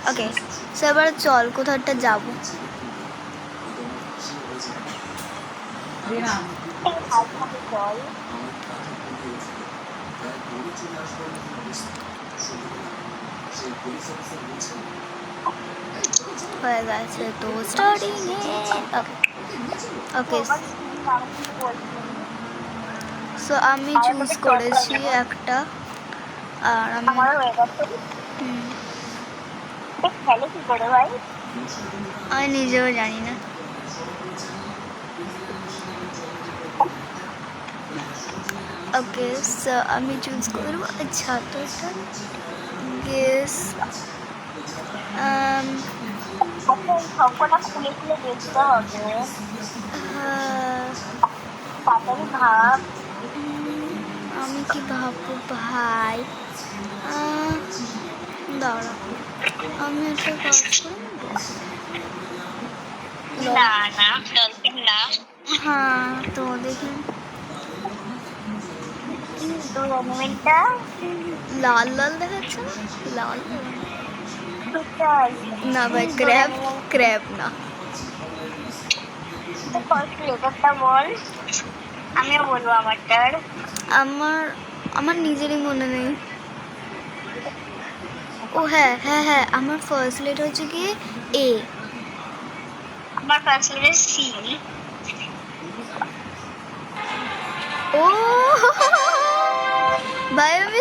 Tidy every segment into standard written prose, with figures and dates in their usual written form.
ওকে, so এবার চল কোথাওটা যাবো। হয়ে গেছে তো স্টার্টিং। ওকে, সো আমি চুজ করেছি একটা, আর আমি আমি নিজেও জানি না। ওকে, সো আমি চুজ করবো। আচ্ছা, তো এটা গেস সবকটা খুলে খুলে দেখতে হবে। তাড়াতাড়ি ভাব। আমি কি ভাববো ভাই? দাঁড়া, আমি একটা কাজ করি। না না, ডলফিন না। হ্যাঁ, তো দেখি লাল লাল দেখাচ্ছে না? লাল না ভাই, ক্র্যাব ক্র্যাব না। লেটারটা বল, আমিও বলবো আমারটার। আমার আমার নিজেরই মনে নেই। ও হ্যাঁ হ্যাঁ হ্যাঁ, আমার ফার্স্ট লেটার হচ্ছে কি এ। আমার ফার্স্ট লেটার সি। ও ভাই, আমি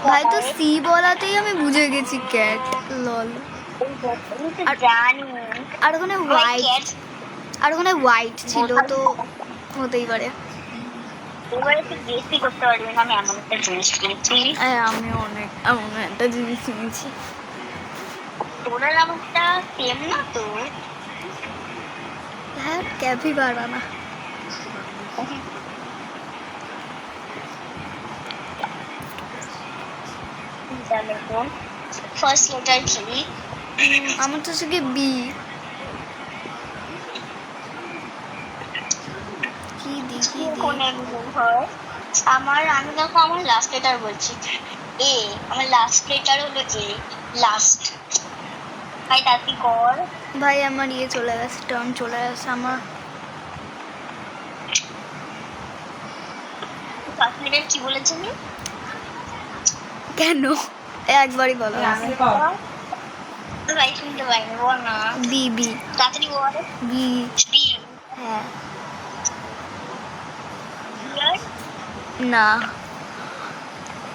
ভাই তো সি বলাতেই আমি বুঝে গেছি ক্যাট। লল। আর ওখানে হোয়াইট ছিল, তো হতেই পারে। এবারে তুই গেসই করতে পারবি না আমি এমন একটা জিনিস কিনেছি। আমি অনেক এমন একটা জিনিস কিনেছি। তোরা আমারটা সেম না তো? হ্যাঁ, ক্যাপই পারবা না। ফার্স্ট লেটার কি? আমার তো হচ্ছে কি বি। কি দেখি আমি দেখো আমার লাস্ট লেটার বলছি এ। আমার লাস্ট লেটার হলো এ, লাস্ট। ভাই তাতি কর। ভাই আমার ইয়ে চলে গেছে, টার্ন চলে গেছে আমার। ফার্স্ট লেটার কি বলেছিলি? কেন একবারই বলো। ভাই শুনতে পাইনি, বল না। বি বি, তাড়াতাড়ি বল। বি। বি। হ্যাঁ। বিয়ার? না।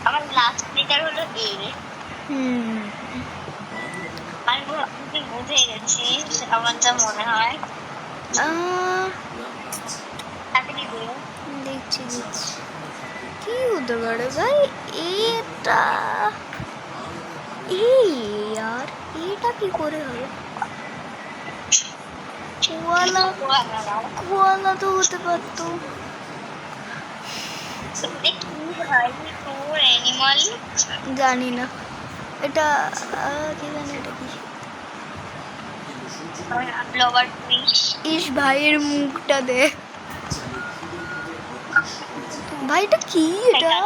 আমার লাস্ট লেটার হলো এ। আমি বুঝে গেছি আমার যা মনে হয়। তাড়াতাড়ি দে। দেখছি কি হতে পারে ভাই। এটা यार, এটা কি করে হবে? কোয়ালা তো হতে পারতো। জানি না এটা কি জানি এটা কি। ইস ভাইয়ের মুখটা দে ভাই, এটা কি? এটা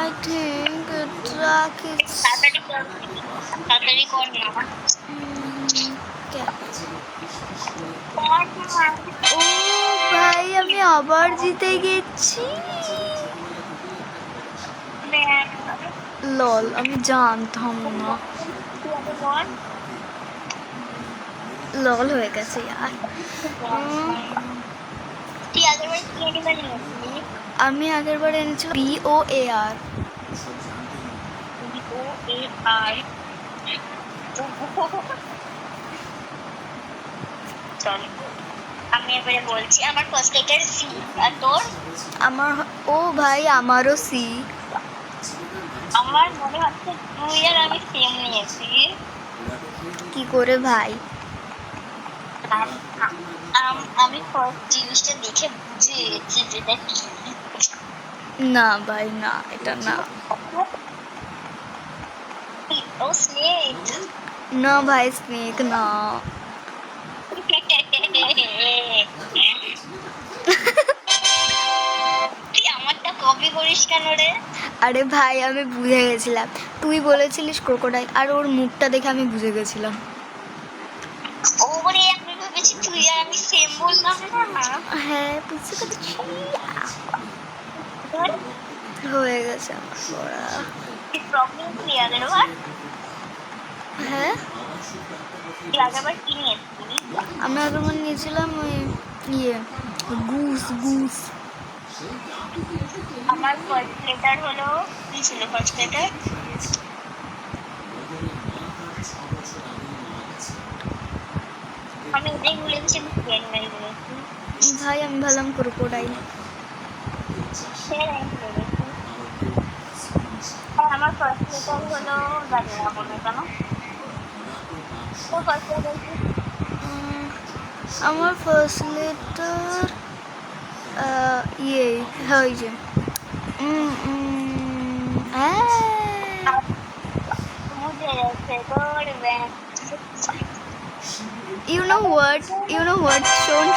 I think track is তাড়াতাড়ি কর না। ও ভাই, আমি আবার জিতে গেছি। লল, আমি জানতাম না। লল হয়ে গেছে यार। আমি আগের বার এনেছিলাম BOAR। আমি এবারে বলছি আমার ফার্স্ট লেটার সি। আর তোর? আমার ও ভাই, আমারও সি। আমার মনে হচ্ছে তুই আর আমি সেম নিয়েছি। কি করে ভাই? আমি ফার্স্ট জিনিসটা দেখে বুঝে গেছি যেটা কি। না ভাই না, এটা না। ও স্নেক। না ভাই, স্নেক না। কেন রে? আরে ভাই আমি বুঝে গেছিলাম, তুই বলেছিলিস ক্রোকোডাইল আর ওর মুখটা দেখে আমি বুঝে গেছিলাম। ওরে আমি ভেবেছি তুই আর আমি সেম বললাম না। হ্যাঁ বুঝতে পেরেছি। হয়ে গেছে আমার পড়া। প্রবলেম ক্লিয়ার এবার। হ্যাঁ তুই আগেরবার কি নিয়েছিলি? আমি আগেরবার নিয়েছিলাম ওই ইয়ে গুস গুস। আমার ফার্স্ট লেটার হলো, কি ছিল ফার্স্ট লেটার? আমি এটাই ভুলে গেছি, আমি পেন মেরে দিয়েছি। ভাই আমি ভাবলাম ক্রোকোডাইল। সেটাই আমি ভুলে গেছি। আর আমার ফার্স্ট লেটার হলো, জানি না মনে কেন। তোর ফার্স্ট লেটার কি? আমার ফার্স্ট লেটার ইয়ে হ্যাঁ ওই যে মুঝে ऐसे गोड़ में you know what শোন